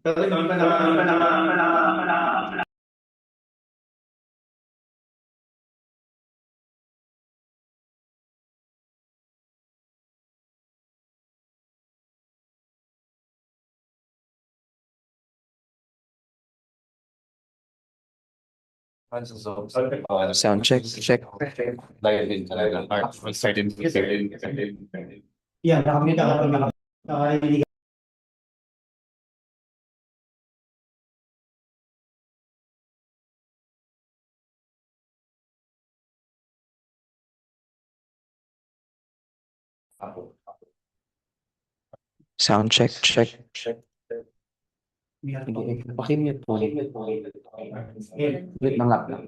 Sound check, check. Yeah, nakamute ako. Nakarinig. Sound check, check. Pakimute po. Wait ng laptop.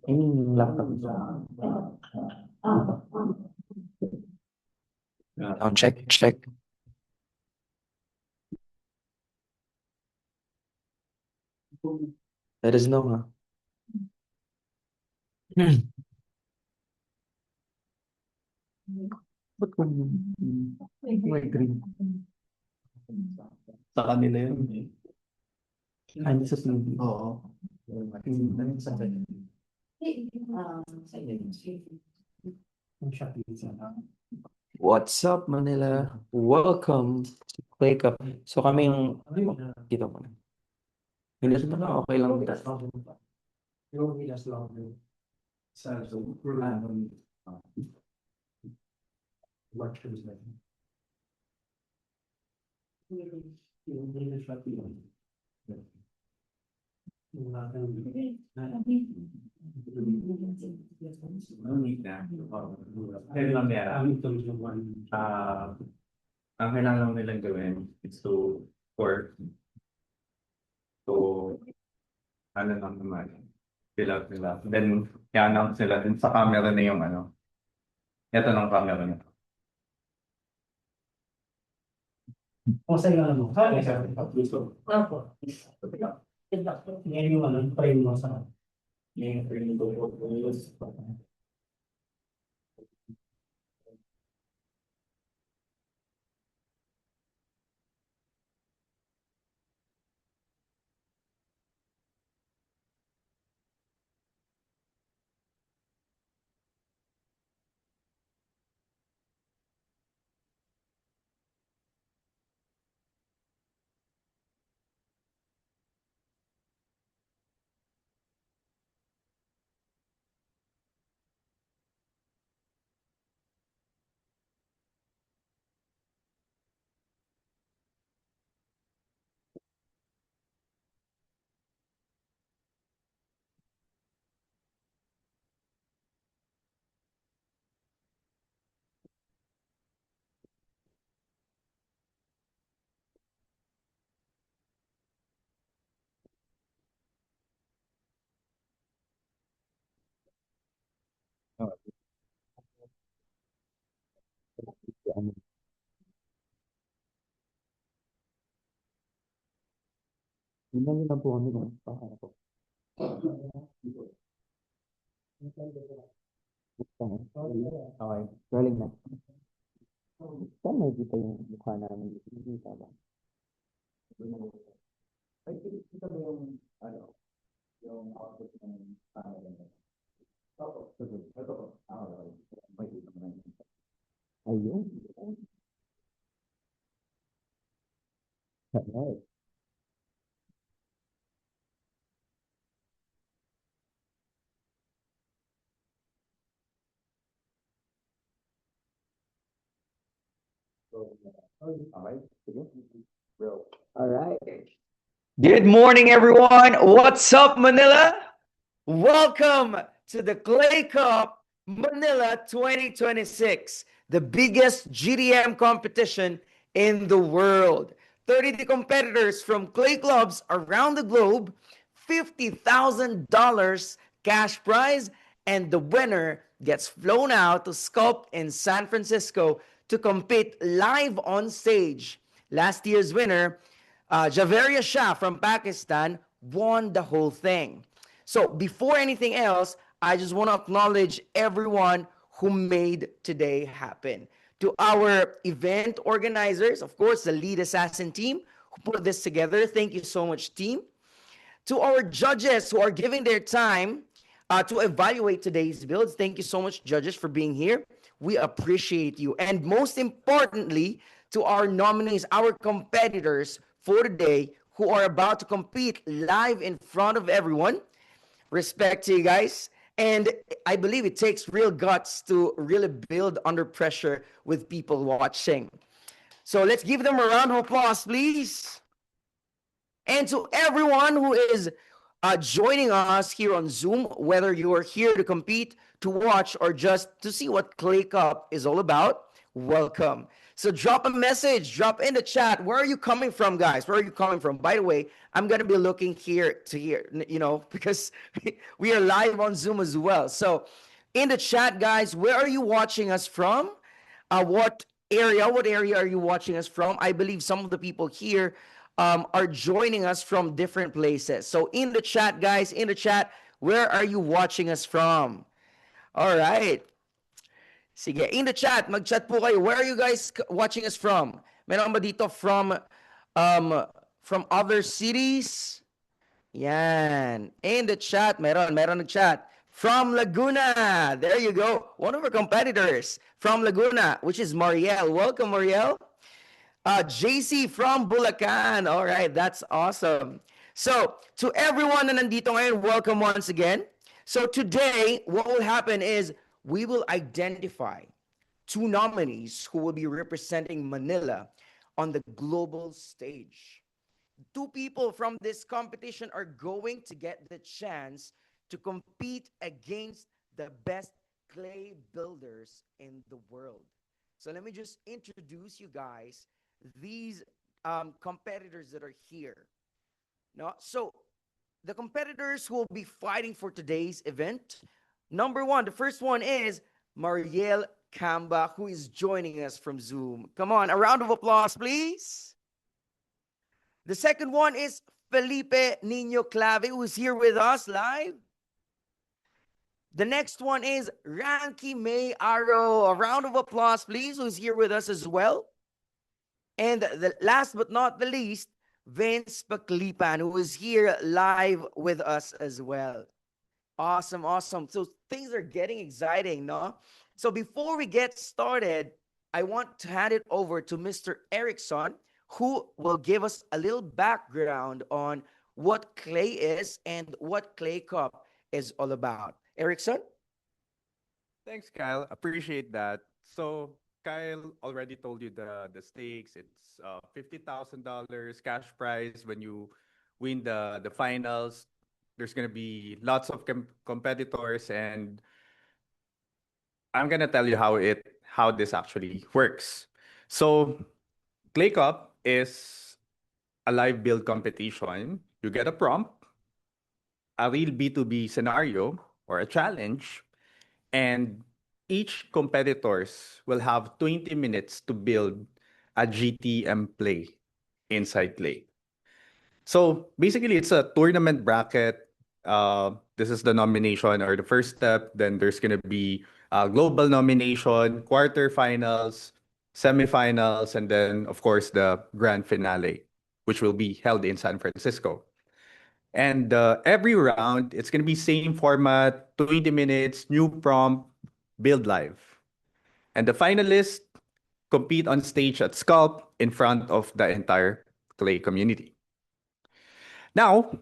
Yung laptop. Sound check, check. Let us know, ha? Ba't kung may green? Sa kanila yun eh. Ano sa TV? Oo. What's up, Manila? Welcome to Clay Cup. So kami yung... Dito mo na. Hilas mo na, okay lang. Yung hilas lang. Sa ang kailangan lang nilang gawin is to work to ano lang naman fill out nila. Then i-announce nila din sa camera na yung ano. Ito ng camera niya. O sa iyo ano? Opo. Ngayon yung ano, frame mo sa yung frame mo po. Hindi na po kami ng ako. Okay, rolling na. Saan may kita yung mukha namin? Hindi ka ba? Ay, kita mo yung ano, yung output ng camera. Opo, ito po. May kita mo na yun. Ayun. Alright. All right. Good morning, everyone. What's up, Manila? Welcome to the Clay Cup Manila 2026, the biggest GTM competition in the world. 30 competitors from clay clubs around the globe, $50,000 cash prize, and the winner gets flown out to sculpt in San Francisco to compete live on stage. Last year's winner, Javeria Shah from Pakistan, won the whole thing. So before anything else, I just want to acknowledge everyone who made today happen. To our event organizers, of course, the lead assassin team who put this together. Thank you so much, team. To our judges who are giving their time to evaluate today's builds. Thank you so much, judges, for being here. We appreciate you. And most importantly, to our nominees, our competitors for today who are about to compete live in front of everyone. Respect to you guys. And I believe it takes real guts to really build under pressure with people watching. So let's give them a round of applause, please. And to everyone who is joining us here on Zoom, whether you are here to compete, to watch, or just to see what Clay Cup is all about, welcome. So drop a message, drop in the chat. Where are you coming from, guys? Where are you coming from? By the way, I'm going to be looking here to here, because we are live on Zoom as well. So in the chat, guys, where are you watching us from? What area are you watching us from? I believe some of the people here are joining us from different places. So in the chat, guys, in the chat, where are you watching us from? All right. Sige, in the chat, mag-chat po kayo. Where are you guys watching us from? Meron ba dito from other cities? Yan. In the chat, meron nag-chat. From Laguna. There you go. One of our competitors from Laguna, which is Mariel. Welcome, Mariel. JC from Bulacan. All right, that's awesome. So, to everyone na nandito ngayon, welcome once again. So, today, what will happen is we will identify 2 nominees who will be representing Manila on the global stage. 2 people from this competition are going to get the chance to compete against the best clay builders in the world. So let me just introduce you guys these competitors that are here. No, so the competitors who will be fighting for today's event. Number 1, the first one is Mariel Camba, who is joining us from Zoom. Come on, a round of applause, please. The second one is Felipe Nino Clave, who is here with us live. The next one is Ranky Mae Aro. A round of applause, please, who's here with us as well. And the last but not the least, Vince Paclipan, who is here live with us as well. Awesome, awesome. So things are getting exciting, no? So before we get started, I want to hand it over to Mr. Erickson, who will give us a little background on what clay is and what Clay Cup is all about. Erickson? Thanks, Kyle. Appreciate that. So Kyle already told you the stakes. It's $50,000 cash prize when you win the finals. There's gonna be lots of competitors, and I'm gonna tell you how this actually works. So Clay Cup is a live build competition. You get a prompt, a real B2B scenario or a challenge, and each competitors will have 20 minutes to build a GTM play inside Clay. So basically, it's a tournament bracket. This is the nomination or the first step. Then there's gonna be a global nomination, quarterfinals, semifinals, and then of course the grand finale, which will be held in San Francisco. And every round, it's gonna be same format, 20 minutes, new prompt, build live. And the finalists compete on stage at Sculpt in front of the entire Clay community. Now,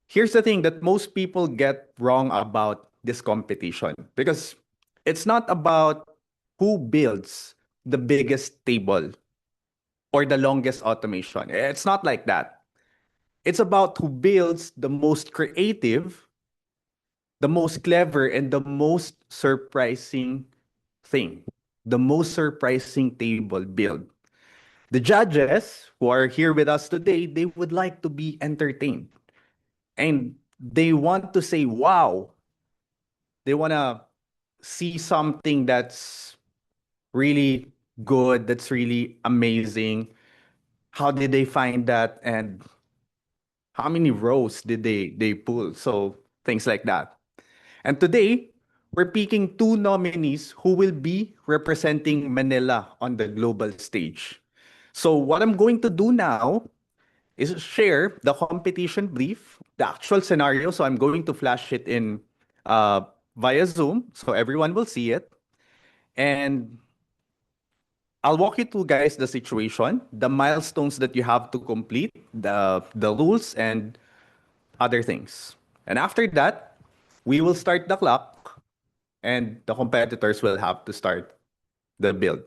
here's the thing that most people get wrong about this competition, because it's not about who builds the biggest table or the longest automation. It's not like that. It's about who builds the most creative, the most clever, and the most surprising thing, the most surprising table build. The judges who are here with us today, they would like to be entertained. And they want to say, wow. They want to see something that's really good, that's really amazing. How did they find that? And how many rows did they pull? So things like that. And today, we're picking two nominees who will be representing Manila on the global stage. So what I'm going to do now is share the competition brief, the actual scenario. So I'm going to flash it in uh, via Zoom so everyone will see it. And I'll walk you through, guys, the situation, the milestones that you have to complete, the rules, and other things. And after that, we will start the clock, and the competitors will have to start the build.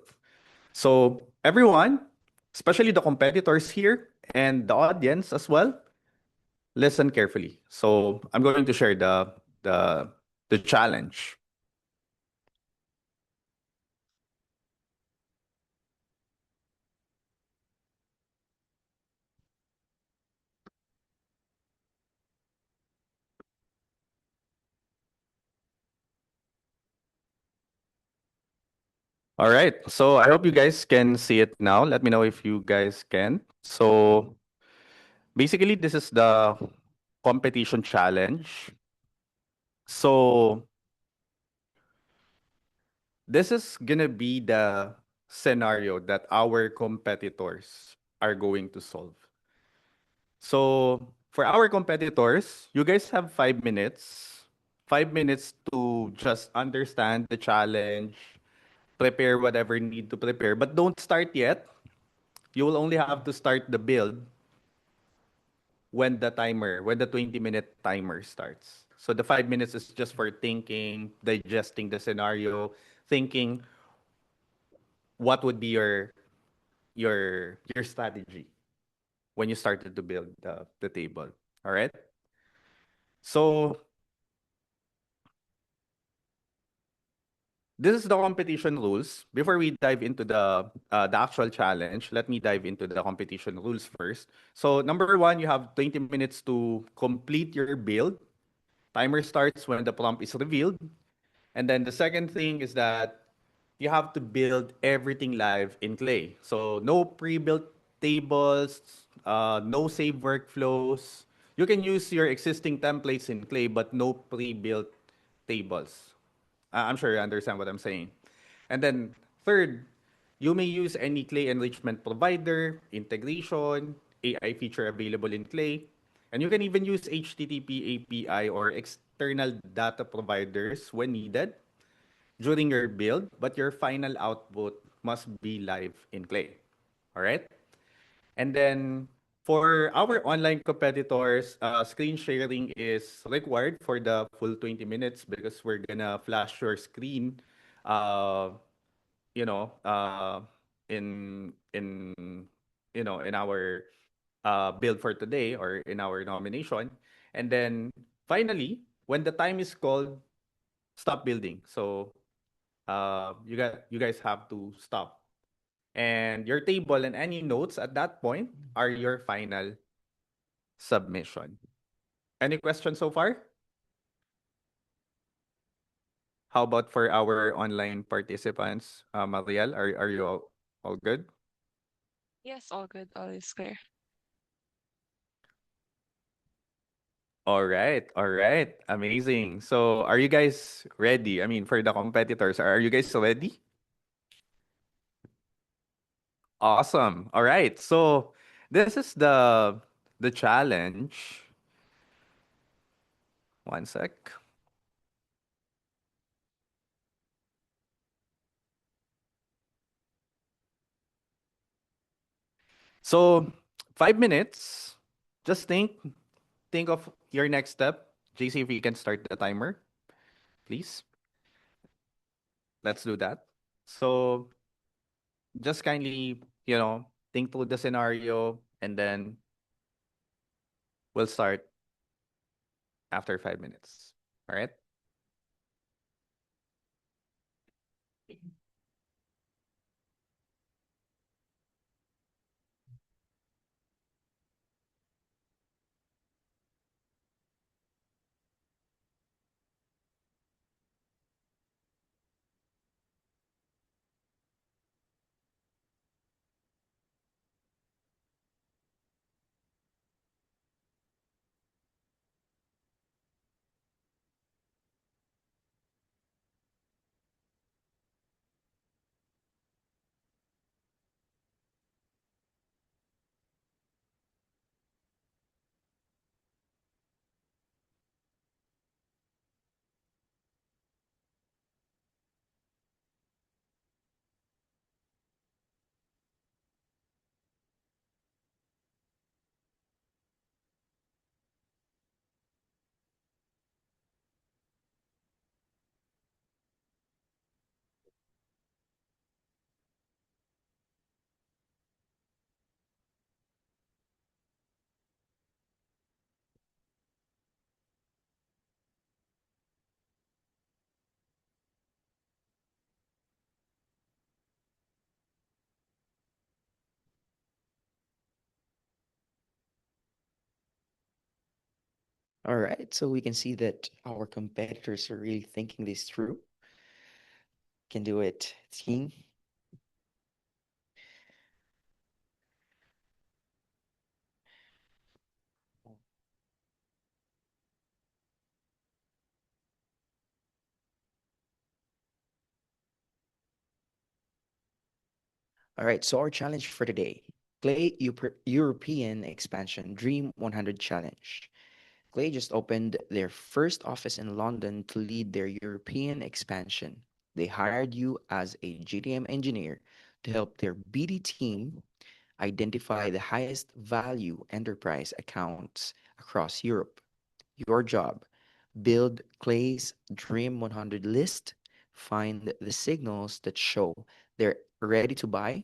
So everyone, especially the competitors here and the audience as well, listen carefully. So I'm going to share the the challenge. All right. So I hope you guys can see it now. Let me know if you guys can. So basically, this is the competition challenge. So this is gonna be the scenario that our competitors are going to solve. So for our competitors, you guys have 5 minutes. 5 minutes to just understand the challenge, prepare whatever you need to prepare, but don't start yet. You will only have to start the build when the 20-minute timer starts. So the 5 minutes is just for thinking, digesting the scenario, thinking what would be your strategy when you started to build the table. All right. So this is the competition rules. Before we dive into the actual challenge, let me dive into the competition rules first. So number one, you have 20 minutes to complete your build. Timer starts when the prompt is revealed. And then the second thing is that you have to build everything live in Clay. So no pre-built tables, no save workflows. You can use your existing templates in Clay, but no pre-built tables. I'm sure you understand what I'm saying. And then third, you may use any Clay enrichment provider, integration, AI feature available in Clay, and you can even use HTTP API or external data providers when needed during your build, but your final output must be live in Clay. All right? And then for our online competitors, screen sharing is required for the full 20 minutes because we're gonna flash your screen, uh, you know, in in our build for today or in our nomination. And then finally, when the time is called, stop building. So you guys have to stop. And your table and any notes at that point are your final submission. Any questions so far? How about for our online participants? Mariel, are you all good? Yes, all good, all is clear. All right. Amazing. So are you guys ready? I mean, for the competitors, are you guys ready? Awesome. All right. So this is the challenge. One sec. So 5 minutes. Just think of your next step. JC, if you can start the timer, please. Let's do that. So just kindly, think through the scenario and then we'll start after 5 minutes. All right? All right, so we can see that our competitors are really thinking this through. Can do it, team. All right, so our challenge for today, Clay European Expansion Dream 100 Challenge. Clay just opened their first office in London to lead their European expansion. They hired you as a GTM engineer to help their BD team identify the highest value enterprise accounts across Europe. Your job, build Clay's Dream 100 list, find the signals that show they're ready to buy,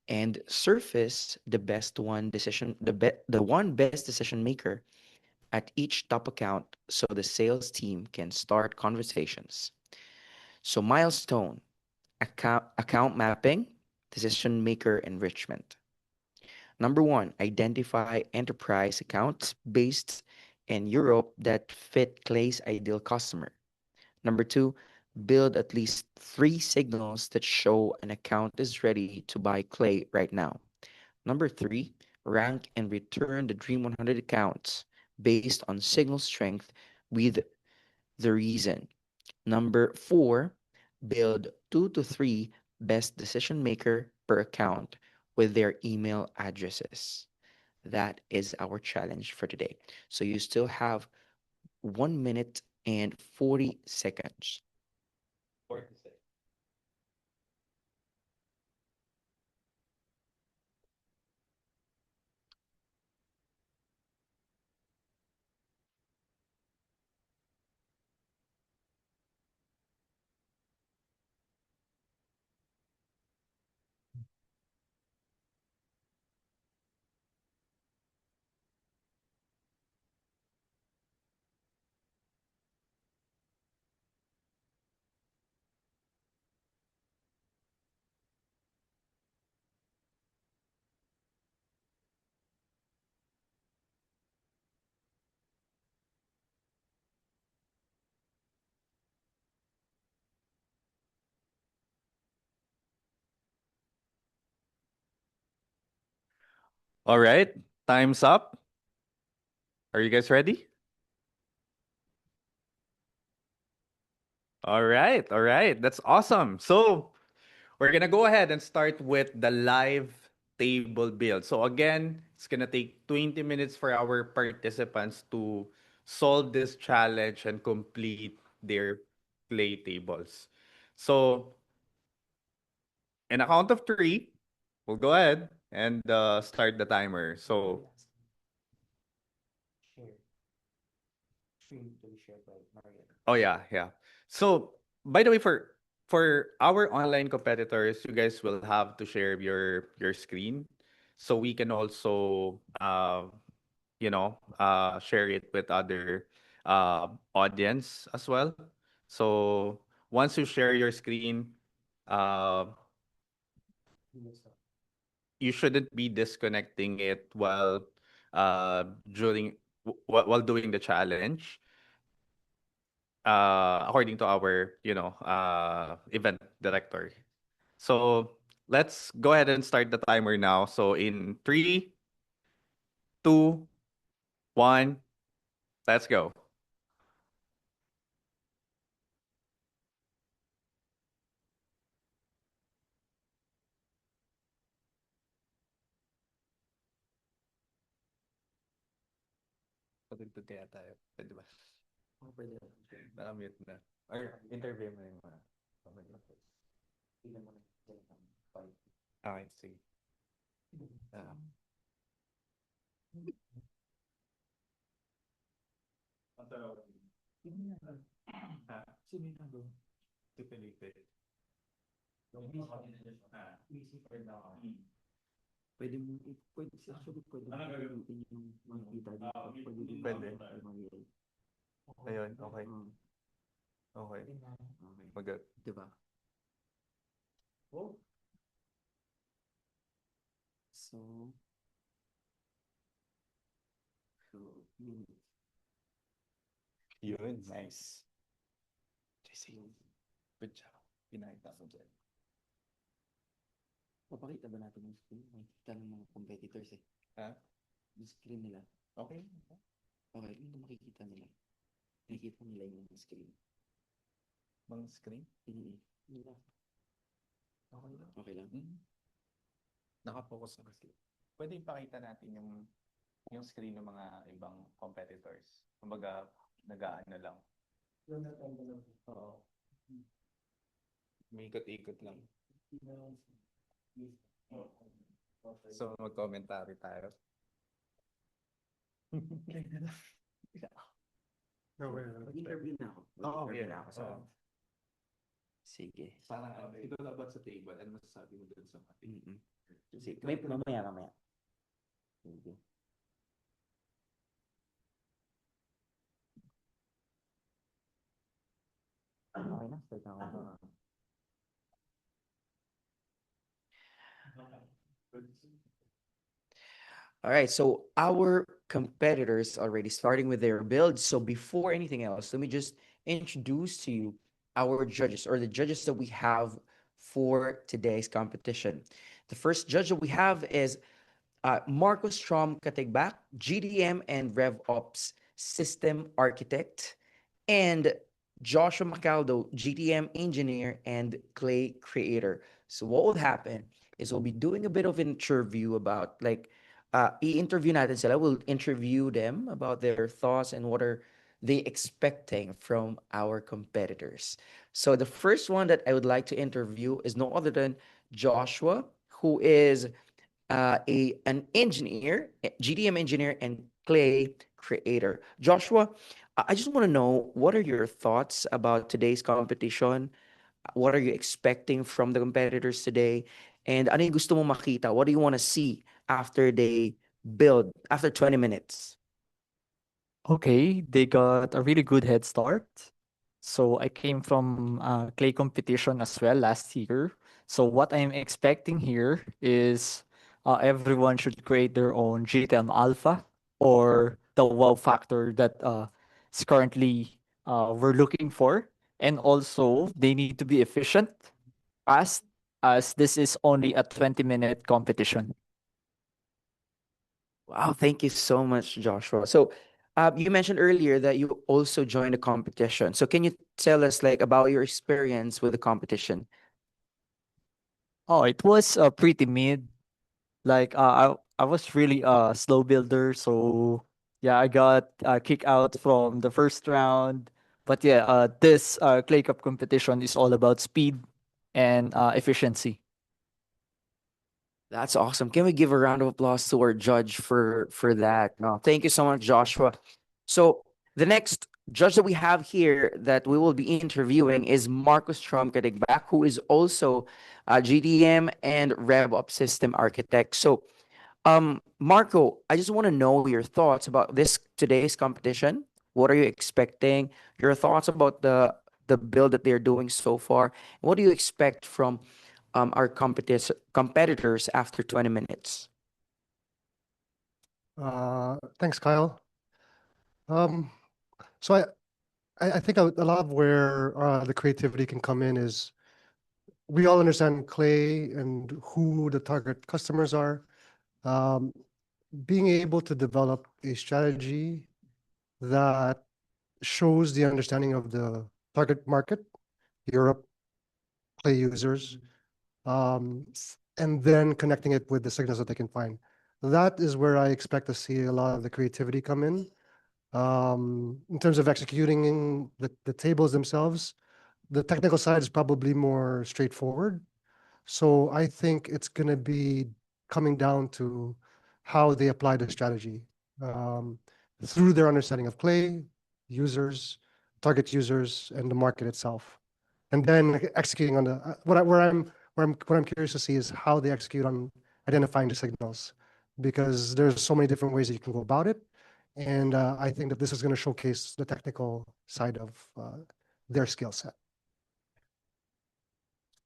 and surface the one best decision maker at each top account so the sales team can start conversations. So milestone, account mapping, decision maker enrichment. Number one, identify enterprise accounts based in Europe that fit Clay's ideal customer. Number two, build at least three signals that show an account is ready to buy Clay right now. Number three, rank and return the Dream 100 accounts based on signal strength with the reason. Number four, build two to three best decision maker per account with their email addresses. That is our challenge for today. So you still have 1 minute and 40 seconds. All right, time's up. Are you guys ready? All right. That's awesome. So we're gonna go ahead and start with the live table build. So again, it's gonna take 20 minutes for our participants to solve this challenge and complete their play tables. So in a count of three, we'll go ahead and start the timer. So oh yeah, yeah. So by the way, for our online competitors, you guys will have to share your screen, so we can also share it with other audience as well. So once you share your screen, uh, you shouldn't be disconnecting it during while doing the challenge, according to our event director. So let's go ahead and start the timer now. So in 3, 2, 1, let's go. Patugtog kaya tayo. Pwede ba? Oh, pwede. Naka-mute na. Or interview mo yung mga comment. Okay, sige. Ah. Sino yung nandun? Si Felipe. Pwede mo, pwede actually pwede mo gamitin yung makita dito. Pwede. Ayun, okay. Okay. Mag- Diba? So, 2 minutes. Yun, nice. JC, good job. Pinakita mo dyan. Papakita ba natin yung screen? Makikita ng mga competitors eh. Ha? Yung screen nila. Okay. Okay, hindi makikita nila. Nakikita nila yung screen. Mga screen? Nila. Okay lang. Okay lang. Nakapokus na kasi. Pwede ipakita natin yung screen ng mga ibang competitors. Kumbaga, nag-aano lang. Oo. May ikot-ikot lang. So, mag-commentary tayo. Mag-interview na ako. Oo, Mag-interview yeah. na ako. So, sige. Parang ito labat sa table. Ano masasabi mo dun sa ating? Sige. Mamaya. Sige. Okay na. Start na ako. All right, so our competitors already starting with their builds. So before anything else, let me just introduce to you our judges or the judges that we have for today's competition. The first judge that we have is Marcos Strom Katigbak, GTM and RevOps System Architect, and Joshua Macaldo, GTM Engineer and Clay Creator. So what will happen is we'll be doing a bit of interview about i-interview natin sila. We'll interview them about their thoughts and what are they expecting from our competitors. So the first one that I would like to interview is no other than Joshua, who is an engineer, GTM engineer and Clay Creator. Joshua, I just want to know, what are your thoughts about today's competition? What are you expecting from the competitors today? And ano yung gusto mo makita? What do you want to see after they build, after 20 minutes? Okay, they got a really good head start. So I came from clay competition as well last year. So what I'm expecting here is everyone should create their own GTM Alpha or the wow factor that is currently we're looking for. And also they need to be efficient, fast, as this is only a 20-minute competition. Wow, thank you so much, Joshua. So, you mentioned earlier that you also joined a competition. So, can you tell us about your experience with the competition? Oh, it was pretty mid. Like I was really a slow builder, so yeah, I got kicked out from the first round. But yeah, this Clay Cup competition is all about speed and efficiency. That's awesome. Can we give a round of applause to our judge for that? No, thank you so much, Joshua. So the next judge that we have here that we will be interviewing is Marcus Strom Kadigbak, who is also a GDM and RevOps system architect. So, Marco, I just want to know your thoughts about this today's competition. What are you expecting? Your thoughts about the build that they're doing so far. What do you expect from our competitors after 20 minutes? Thanks, Kyle. So I think a lot of where the creativity can come in is we all understand Clay and who the target customers are. Being able to develop a strategy that shows the understanding of the target market, Europe, Clay users, and then connecting it with the signals that they can find. That is where I expect to see a lot of the creativity come in. In terms of executing the tables themselves, the technical side is probably more straightforward. So I think it's going to be coming down to how they apply the strategy through their understanding of Clay, users, target users, and the market itself. And then executing on the what I'm curious to see is how they execute on identifying the signals, because there's so many different ways that you can go about it. And I think that this is going to showcase the technical side of their skill set.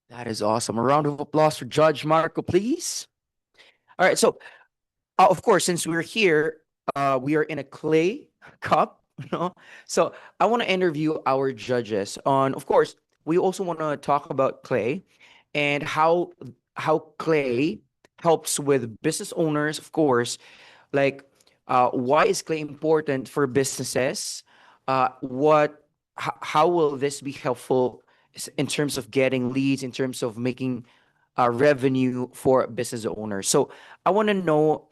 That is awesome. A round of applause for Judge Marco, please. All right, so of course, since we're here, we are in a Clay Cup No? So I want to interview our judges on, of course, we also want to talk about Clay and how Clay helps with business owners, of course, like why is Clay important for businesses? How will this be helpful in terms of getting leads, in terms of making revenue for business owners? So I want to know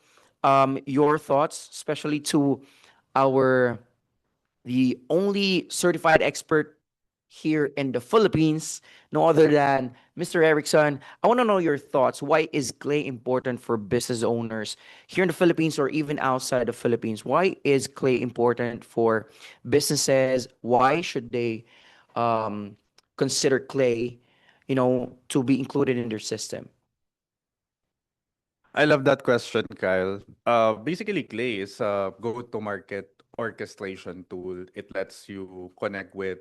your thoughts, especially to our the only certified expert here in the Philippines, no other than Mr. Erickson. I want to know your thoughts. Why is Clay important for business owners here in the Philippines or even outside the Philippines? Why is Clay important for businesses? Why should they um, consider Clay, to be included in their system? I love that question, Kyle. Basically, Clay is a go-to-market orchestration tool. It lets you connect with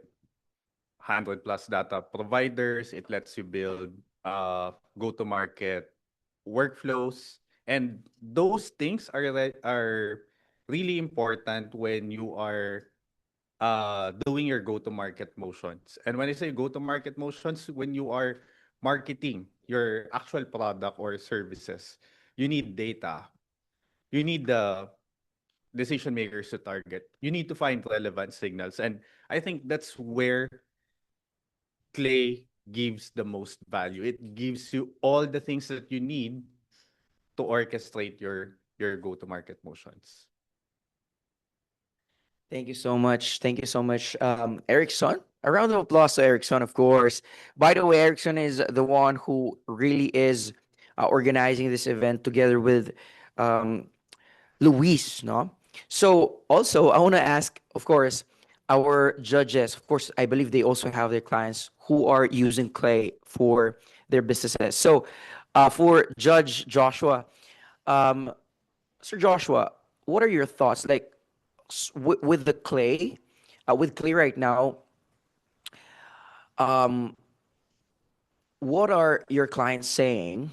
100 plus data providers. It lets you build go-to-market workflows, and those things are really important when you are doing your go-to-market motions. And when I say go-to-market motions, when you are marketing your actual product or services, you need data. You need the decision makers to target. You need to find relevant signals. And I think that's where Clay gives the most value. It gives you all the things that you need to orchestrate your go-to-market motions. Thank you so much. Thank you so much, Erickson. A round of applause to Erickson, of course. By the way, Erickson is the one who really is organizing this event together with um, Luis, no? So also, I want to ask, of course, our judges, of course, I believe they also have their clients who are using Clay for their businesses. So for Judge Joshua, um, Sir Joshua, what are your thoughts? Like, with the Clay, with Clay right now, um, what are your clients saying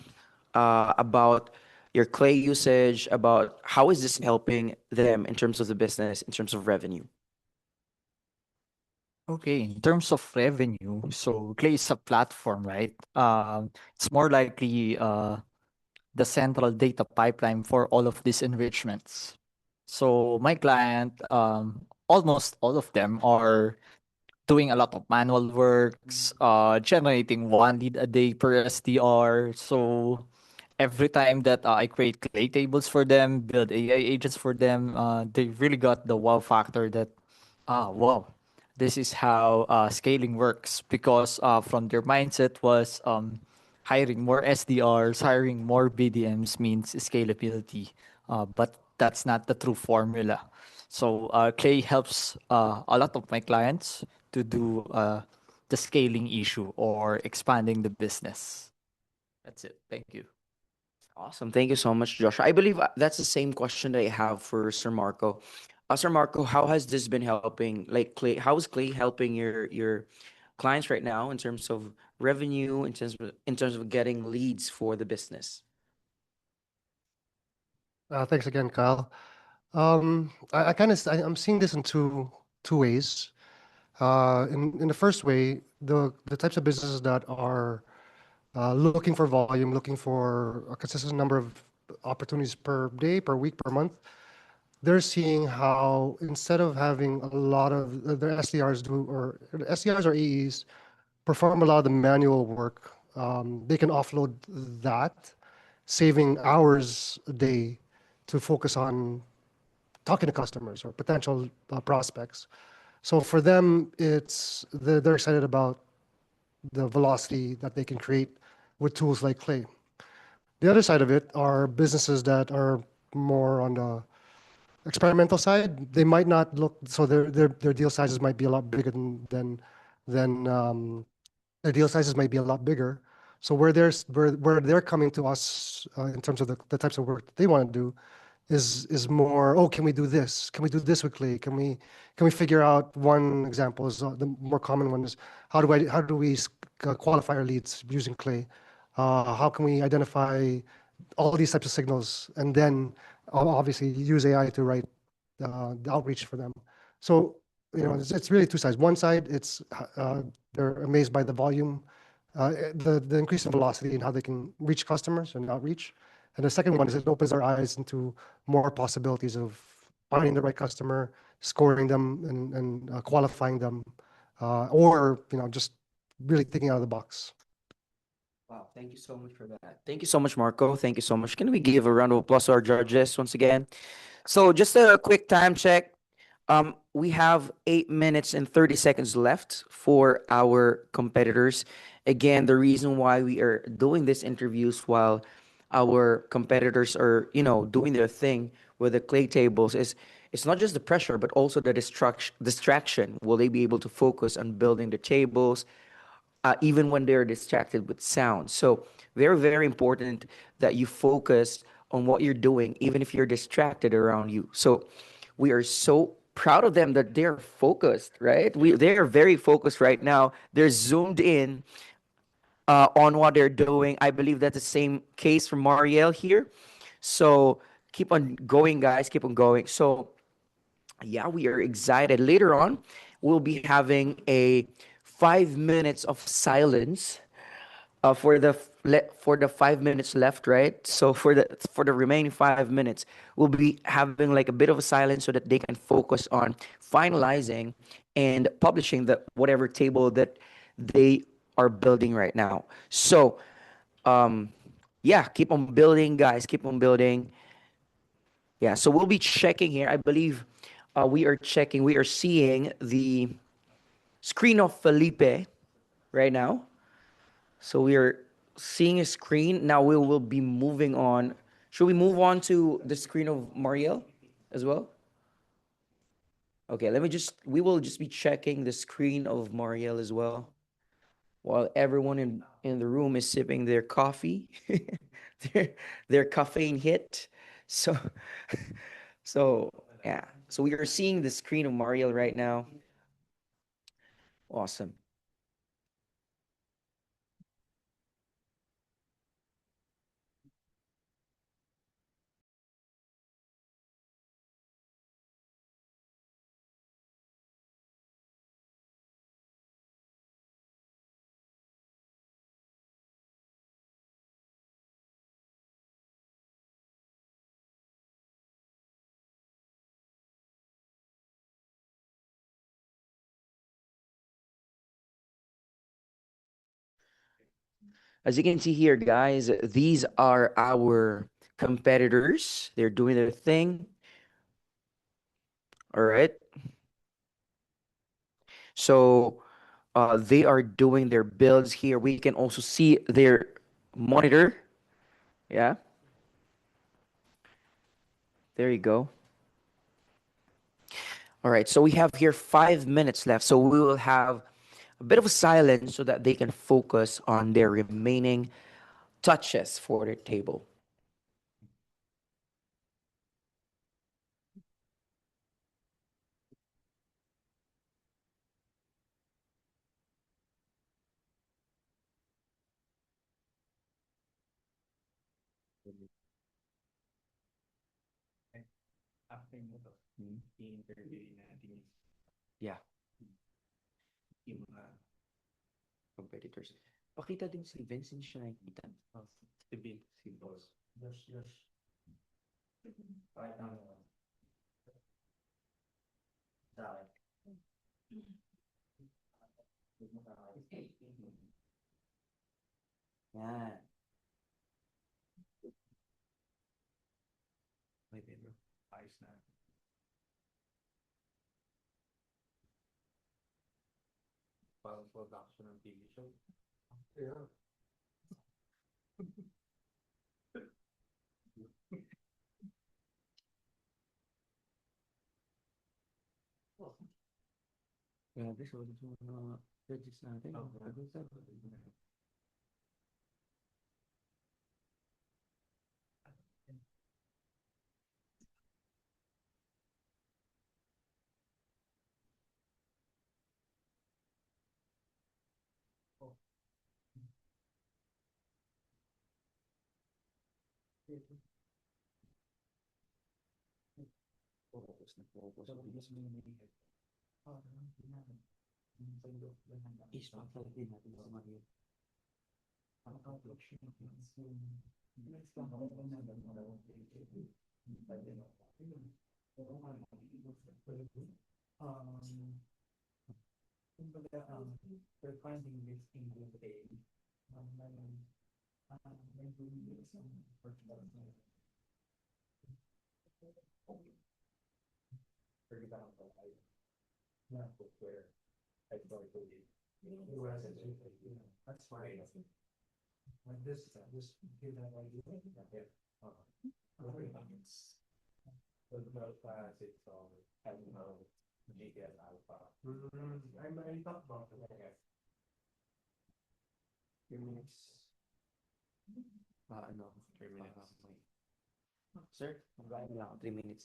about your Clay usage? About how is this helping them in terms of the business, in terms of revenue? Okay, in terms of revenue, so Clay is a platform, right? It's more likely the central data pipeline for all of these enrichments. So my client, almost all of them are doing a lot of manual works, generating one lead a day per SDR. So every time that I create clay tables for them, build AI agents for them, they really got the wow factor that, wow, this is how scaling works. Because from their mindset was hiring more SDRs, hiring more BDMs means scalability. But that's not the true formula. So Clay helps a lot of my clients to do the scaling issue or expanding the business. That's it. Thank you. Awesome. Thank you so much, Josh. I believe that's the same question that I have for Sir Marco. Sir Marco, how has this been helping? Like Clay, how is Clay helping your clients right now in terms of revenue, in terms of getting leads for the business? Thanks again, Kyle. I'm seeing this in two ways. In the first way, the types of businesses that are looking for volume, looking for a consistent number of opportunities per day, per week, per month, they're seeing how instead of having a lot of their SDRs do, or SDRs or AEs perform a lot of the manual work, they can offload that, saving hours a day to focus on talking to customers or potential prospects. So for them, they're excited about the velocity that they can create with tools like Clay. The other side of it are businesses that are more on the experimental side. They might not look so their deal sizes might be a lot bigger than their deal sizes might be a lot bigger. So where they're coming to us in terms of the types of work that they want to do is more, oh, can we do this? Can we do this with Clay? Can we figure out one example is the more common one is how do we qualify our leads using Clay? How can we identify all these types of signals and then obviously use AI to write the outreach for them. So, it's really two sides. One side, they're amazed by the volume, the increase in velocity and how they can reach customers and outreach. And the second one is it opens our eyes into more possibilities of finding the right customer, scoring them, and qualifying them, or just really thinking out of the box. Wow, thank you so much for that. Thank you so much, Marco. Thank you so much. Can we give a round of applause to our judges once again? So just a quick time check. We have 8 minutes and 30 seconds left for our competitors. Again, the reason why we are doing these interviews while our competitors are, doing their thing with the clay tables is it's not just the pressure, but also the distraction. Will they be able to focus on building the tables, even when they're distracted with sound? So very, very important that you focus on what you're doing, even if you're distracted around you. So we are so proud of them that they're focused, right? They are very focused right now. They're zoomed in on what they're doing. I believe that's the same case for Mariel here. So keep on going, guys. Keep on going. So yeah, we are excited. Later on, we'll be having a 5 minutes of silence for the 5 minutes left, right? So for the remaining 5 minutes, we'll be having like a bit of a silence so that they can focus on finalizing and publishing the whatever table that they are building right now. So yeah, keep on building, guys. Keep on building. Yeah, so we'll be checking here. I believe we are checking. We are seeing the screen of Felipe right now. So we are seeing a screen. Now we will be moving on. Should we move on to the screen of Mariel as well? Okay, we will just be checking the screen of Mariel as well while everyone in the room is sipping their coffee, their, their caffeine hit. So, so yeah. So we are seeing the screen of Mariel right now. Awesome. As you can see here, guys, these are our competitors. They're doing their thing. All right. So they are doing their builds here. We can also see their monitor. Yeah. There you go. All right. So we have here 5 minutes left. So we will have a bit of a silence so that they can focus on their remaining touches for their table. Yeah. Yung mga competitors. Pakita din si Vincent siya nakikita. Si Vince, si boss. Yes. Right now. Yan. Wait, bro. Ayos na. Parang production ng TV show. Yeah. Yeah, this was judges natin. Focus na focus. They're finding this in the day. That's fine. Like this give that idea. The class, it's having GTM alpha. I thought about it. Few minutes. 3 minutes. Sir, 3 minutes.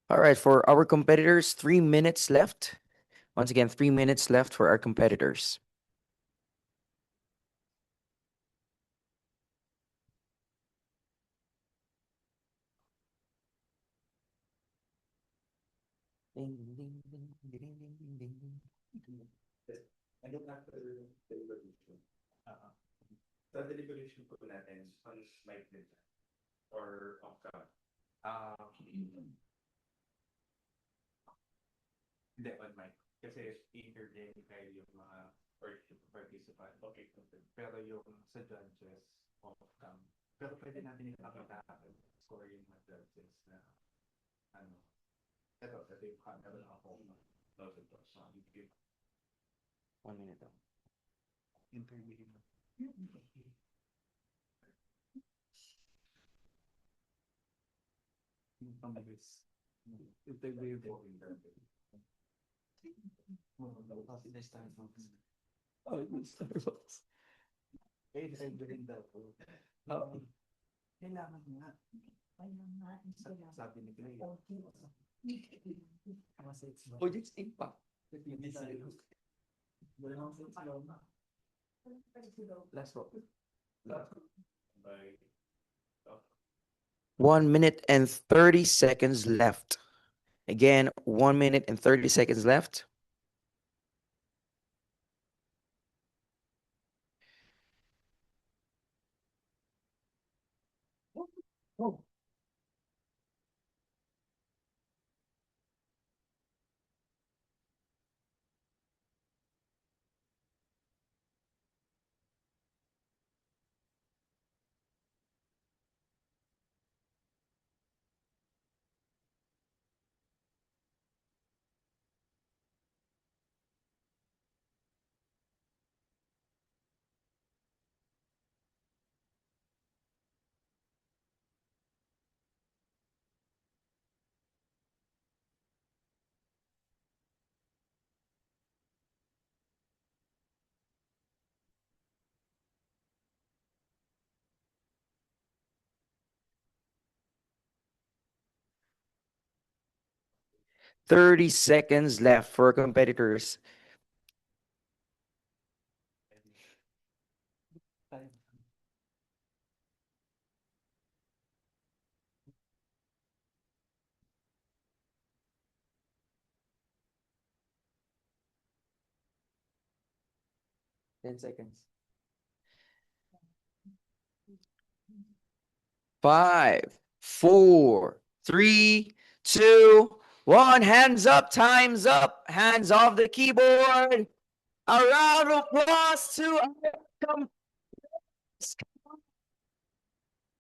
All right, for our competitors, 3 minutes left. Once again, 3 minutes left for our competitors. Ding, ding, ding, ding, ding, ding, ding, ding. I don't have the deliberation. Sa deliberation po natin, on mic din siya. Or off cam. Hindi, on mic. Kasi interview kayo yung mga participant. Okay. Pero yung sa judges, off cam. Pero pwede natin ipakita score yung mga judges na ano. Ito yung camera na ako. 1 minute. Interview. Yung pambilis. Interview po. Oh, it's Starbucks. Kailangan nga. Sabi ni Clay. Oh, it's impact. Last one. 1 minute and 30 seconds left. Again, 1 minute and 30 seconds left. Oh. 30 seconds left for competitors. Ten seconds. 5, 4, 3, 2, 1. Hands up. Time's up. Hands off the keyboard. A round of applause to our.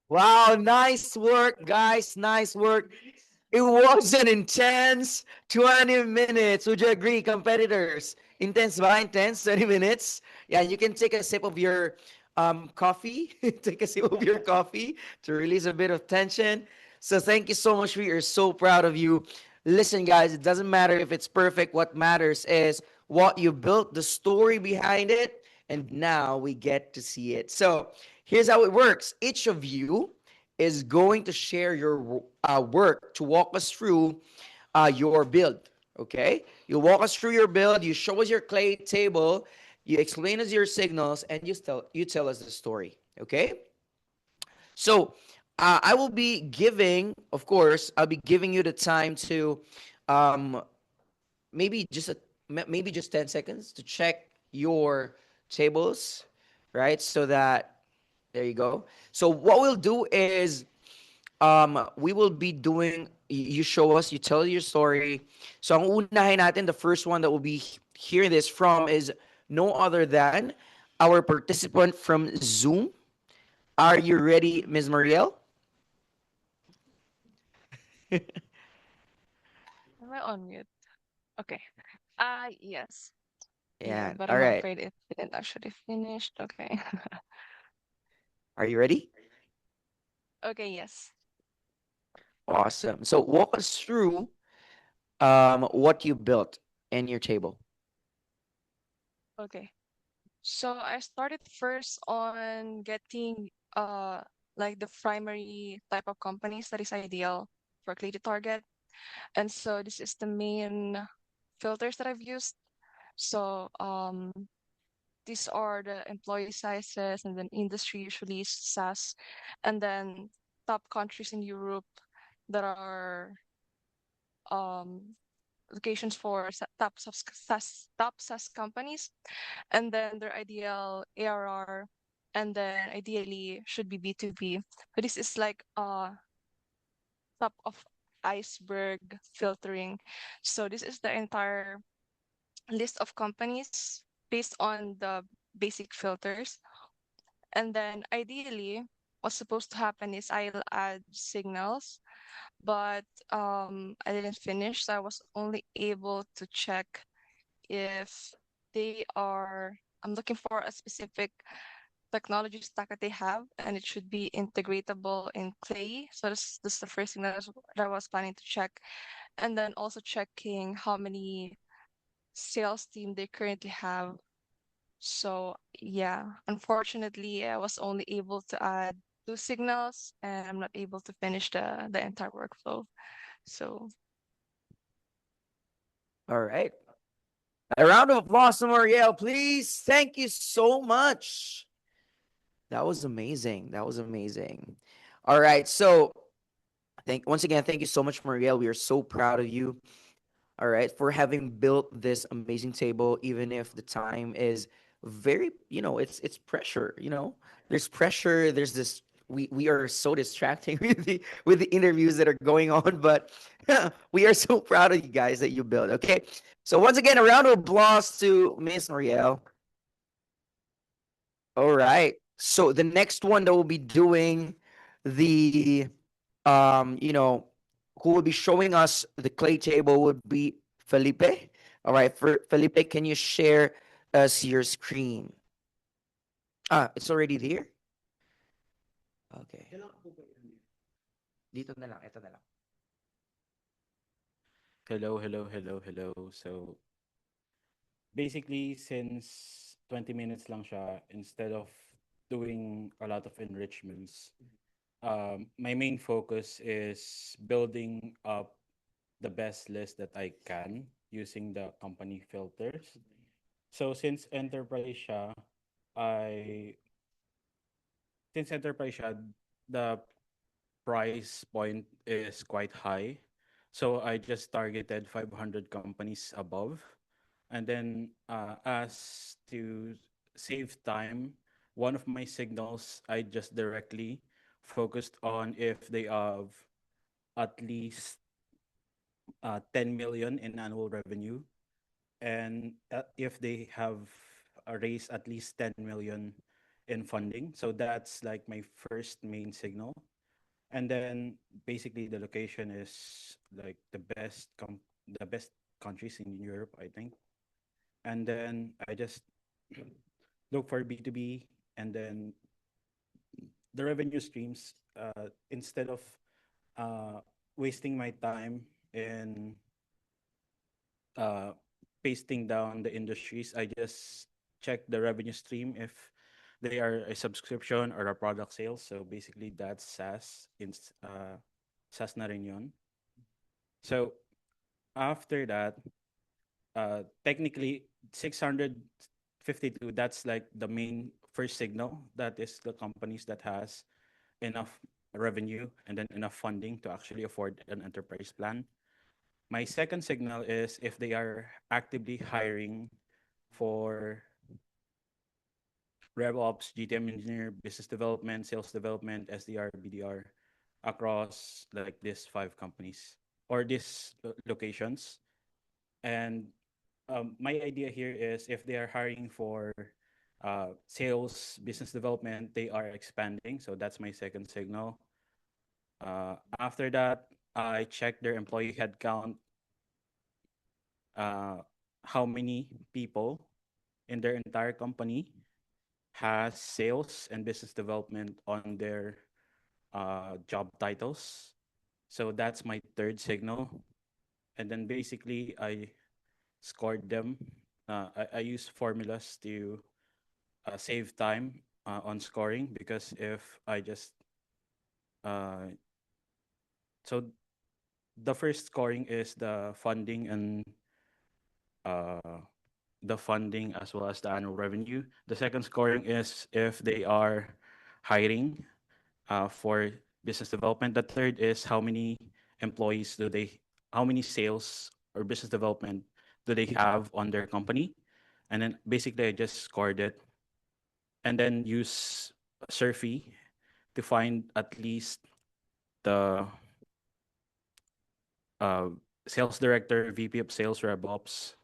Wow, nice work, guys. Nice work. It was an intense 20 minutes. Would you agree, competitors? Intense ba? Intense 20 minutes? Yeah, you can take a sip of your coffee. Take a sip of your coffee to release a bit of tension. So thank you so much. We are so proud of you. Listen, guys, it doesn't matter if it's perfect. What matters is what you built, the story behind it, and now we get to see it. So here's how it works. Each of you is going to share your work to walk us through your build. Okay, you walk us through your build. You show us your clay table. You explain us your signals, and you tell us the story. Okay. So I will be giving, of course, I'll be giving you the time to um, maybe just maybe just 10 seconds to check your tables, right? So that there you go. So what we'll do is we will be doing you show us, you tell your story. So ang unahin natin, the first one that will be hearing this from is no other than our participant from Zoom. Are you ready, Ms. Mariel? Am I on mute? Okay. Yes. Yeah, Yeah. but All I'm right. afraid it didn't actually finished. Okay. Are you ready? Okay, yes. Awesome. So walk us through what you built in your table. Okay. So I started first on getting like the primary type of companies that is ideal for Clay to target. And so this is the main filters that I've used. So these are the employee sizes and then industry, usually SaaS, and then top countries in Europe that are um locations for top SaaS companies, and then their ideal ARR, and then ideally should be B2B. So this is like top of iceberg filtering. So this is the entire list of companies based on the basic filters. And then ideally, what's supposed to happen is I'll add signals, but I didn't finish, so I was only able to check if they are. I'm looking for a specific technology stack that they have, and it should be integratable in Clay. So this is the first thing that I was planning to check, and then also checking how many sales team they currently have. So yeah, unfortunately, I was only able to add two signals, and I'm not able to finish the entire workflow. So All right. A round of applause to Mariel, please. Thank you so much. That was amazing. That was amazing. All right. So once again, thank you so much, Mariel. We are so proud of you. All right, for having built this amazing table, even if the time is very, it's pressure. There's pressure. There's this. We are so distracting with the interviews that are going on, but we are so proud of you guys that you built. Okay, so once again, a round of applause to Miss Marielle. All right, so the next one that we'll be doing the who will be showing us the clay table would be Felipe. All right, for Felipe, can you share us your screen? It's already there? Okay. Dito na lang, ito na lang. Hello, hello, hello, hello. So basically, since 20 minutes lang siya, instead of doing a lot of enrichments, my main focus is building up the best list that I can using the company filters. So I since enterprise siya, the price point is quite high. So I just targeted 500 companies above. And then as to save time, one of my signals I just directly focused on if they have at least 10 million in annual revenue, and if they have raised at least 10 million in funding. So that's like my first main signal. And then basically the location is like the best countries in Europe, I think. And then I just look for B2B, and then the revenue streams, instead of uh, wasting my time in uh, pasting down the industries, I just check the revenue stream if they are a subscription or a product sales. So basically that's SaaS na rin yun. So after that, technically 652, that's like the main first signal. That is the companies that has enough revenue and then enough funding to actually afford an enterprise plan. My second signal is if they are actively hiring for RevOps, GTM engineer, business development, sales development, SDR, BDR across like these five companies or these locations. And my idea here is if they are hiring for sales, business development, they are expanding. So that's my second signal. After that, I check their employee headcount, uh, how many people in their entire company has sales and business development on their job titles. So that's my third signal. And then basically, I scored them. I use formulas to save time on scoring because if I just uh, so the first scoring is uh, the funding as well as the annual revenue. The second scoring is if they are hiring for business development. The third is how many sales or business development do they have on their company? And then basically I just scored it and then use Surfy to find at least the uh, sales director, VP of sales, RevOps,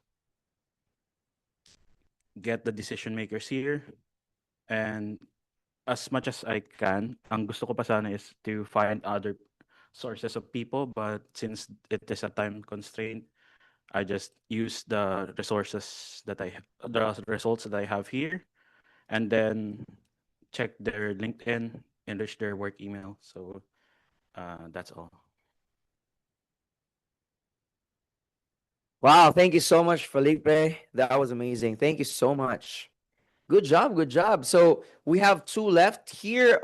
get the decision makers here, and as much as I can, ang gusto ko pa sana is to find other sources of people, but since it is a time constraint, I just use the results that I have here, and then check their LinkedIn, enrich their work email. So that's all. Wow, thank you so much, Felipe. That was amazing. Thank you so much. Good job, good job. So we have two left here.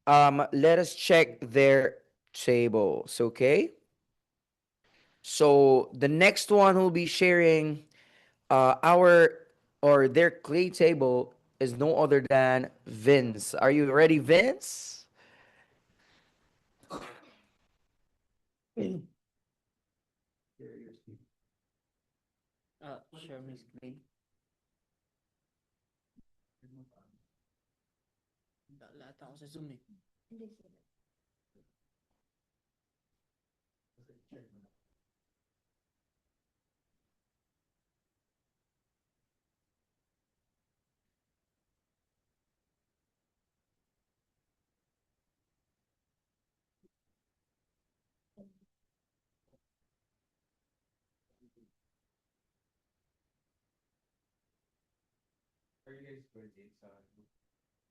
Let us check their tables, okay? So the next one who'll be sharing our or their clay table is no other than Vince. Are you ready, Vince? Share my screen. Lahat ako sa Zoom eh. Are you guys good sa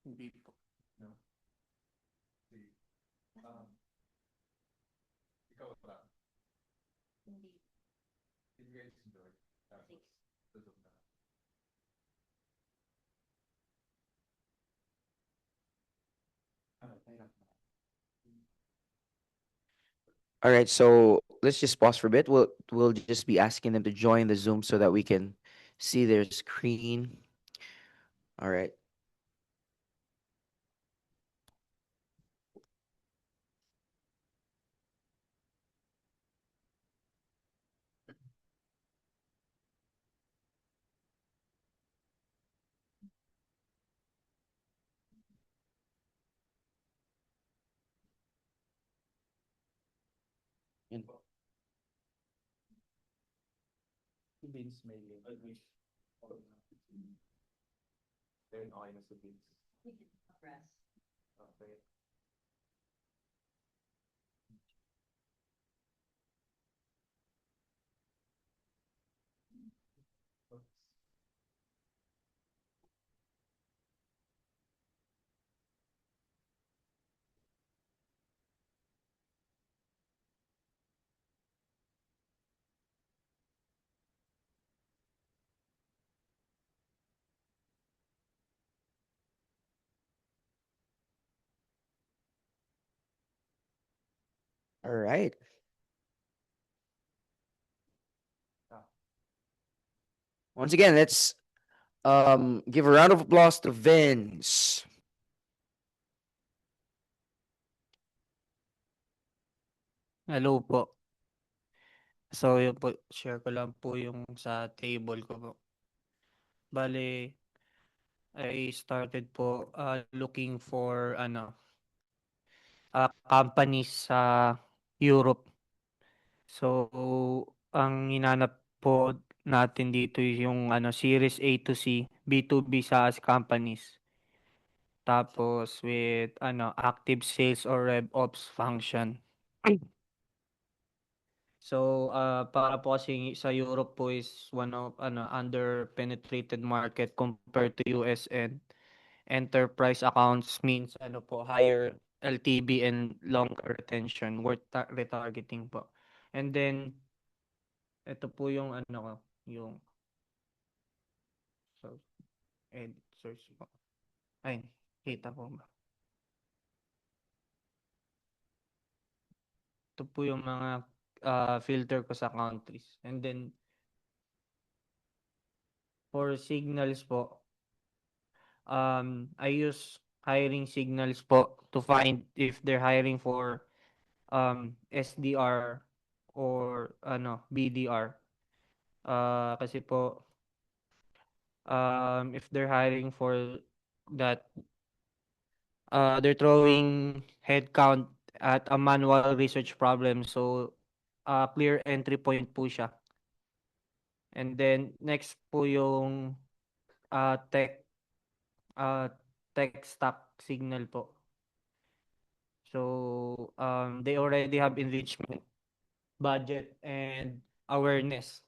Hindi po. no? See. Ikaw ba? Hindi. Did you guys enjoy? Tapos, tutog na. Hirap na. All right, so let's just pause for a bit. We'll just be asking them to join the Zoom so that we can see their screen. All right. Yun po. Vince may link. Then okay na si Vince. Press. Okay. All right. Once again, let's give a round of applause to Vince. Hello po. So yun po, share ko lang po yung sa table ko po. Bale, I started po looking for companies sa Europe. So ang hinanap po natin dito yung Series A to C, B2B SaaS companies. Tapos with active sales or rev ops function. So, para po kasi sa Europe po is one of under-penetrated market compared to US, and enterprise accounts means higher LTV and longer retention worth retargeting po. And then ito po yung ko, yung so edit search po. Ay, kita po ba? Ito po yung mga filter ko sa countries. And then for signals po, I use hiring signals po to find if they're hiring for SDR or BDR. Kasi po if they're hiring for that, they're throwing headcount at a manual research problem, so clear entry point po siya. And then next po yung tech tech stack signal po. So they already have enrichment, budget, and awareness.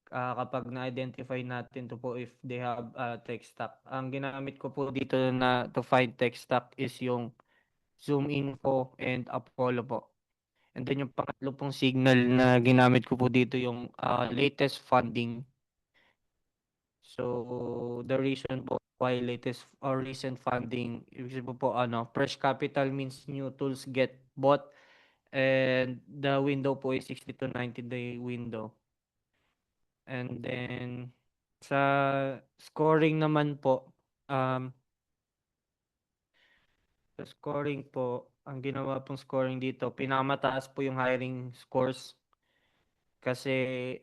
Kapag na-identify natin to po if they have tech stack. Ang ginamit ko po dito na to find tech stack is yung Zoom Info and Apollo po. And then yung pangatlo pong signal na ginamit ko po dito yung latest funding. So the reason po why latest or recent funding, ibig po fresh capital means new tools get bought, and the window po is 60 to 90 day window. And then sa scoring naman po, sa scoring po, ang ginawa pong scoring dito, pinakamataas po yung hiring scores kasi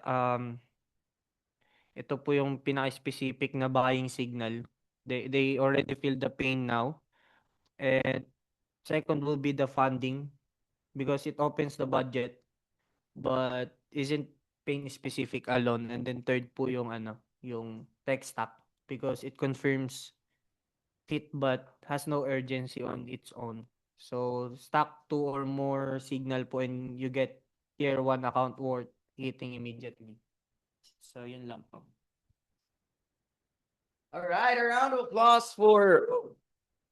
ito po yung pinaka-specific na buying signal. They already feel the pain now. And second will be the funding because it opens the budget but isn't pain specific alone. And then third po yung yung tech stack because it confirms fit but has no urgency on its own. So stack two or more signal po and you get tier 1 account worth hitting immediately. So yun lang po. All right, a round of applause for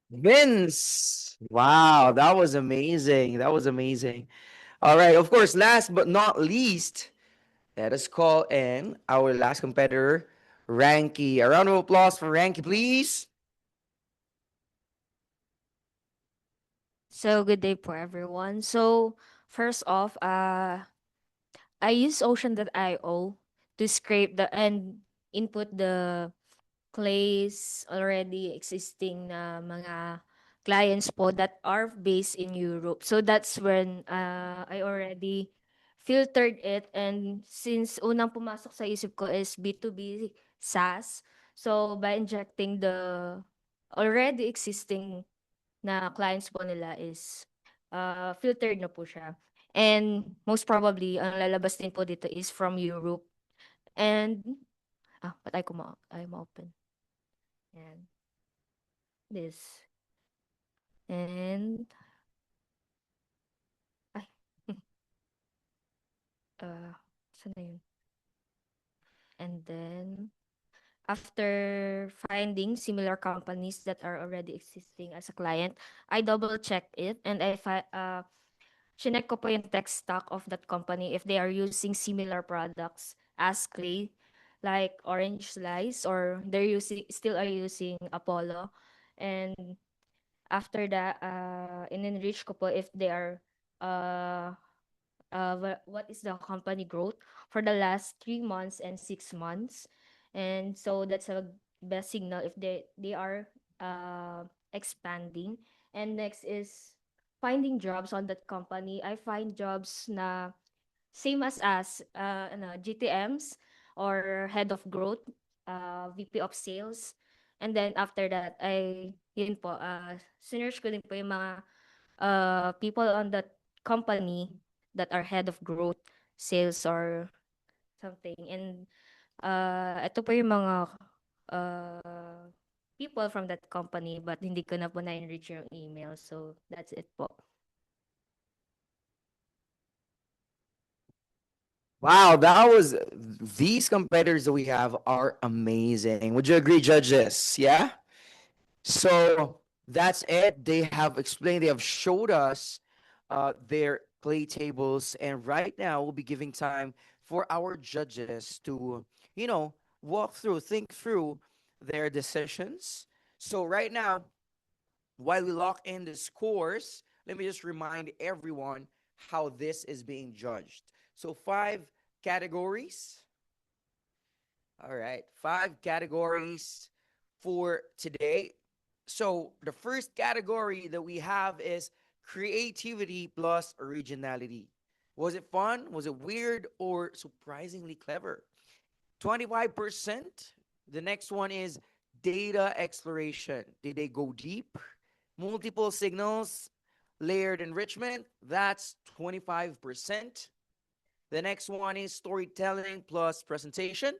Vince. Wow, that was amazing. That was amazing. All right, of course, last but not least, let us call in our last competitor, Ranky. A round of applause for Ranky, please. So good day for everyone. So first off, I use Ocean.io to scrape the and input the Clay's already existing na mga clients po that are based in Europe. So that's when I already filtered it, and since unang pumasok sa isip ko is B2B SaaS, so by injecting the already existing na clients po nila is filtered na po siya. And most probably, ang lalabas din po dito is from Europe. And, but I'm open. And this. And, ay, saan na yun? And then, after finding similar companies that are already existing as a client, I double check it and chinek ko po yung tech stack of that company if they are using similar products as Clay, like Orange Slice, or they're still are using Apollo. And after that, in-enrich ko po if they are, what is the company growth for the last 3 months and 6 months. And so that's a best signal if they are expanding. And next is finding jobs on that company, I find jobs na same as us, GTMs or head of growth, VP of sales. And then after that, yun po, sinearch ko din po yung mga people on that company that are head of growth, sales or something. And ito po yung mga uh, people from that company but hindi ko na po na-enrich yung email. So that's it po. Wow, that was these competitors that we have are amazing. Would you agree, judges? Yeah? So that's it. They have explained, they have showed us their play tables, and right now we'll be giving time for our judges to, you know, walk through, think through their decisions. So right now, while we lock in the scores, let me just remind everyone how this is being judged. So five categories. All right, five categories for today. So the first category that we have is creativity plus originality. Was it fun? Was it weird or surprisingly clever? 25%. The next one is data exploration. Did they go deep? Multiple signals, layered enrichment. That's 25%. The next one is storytelling plus presentation.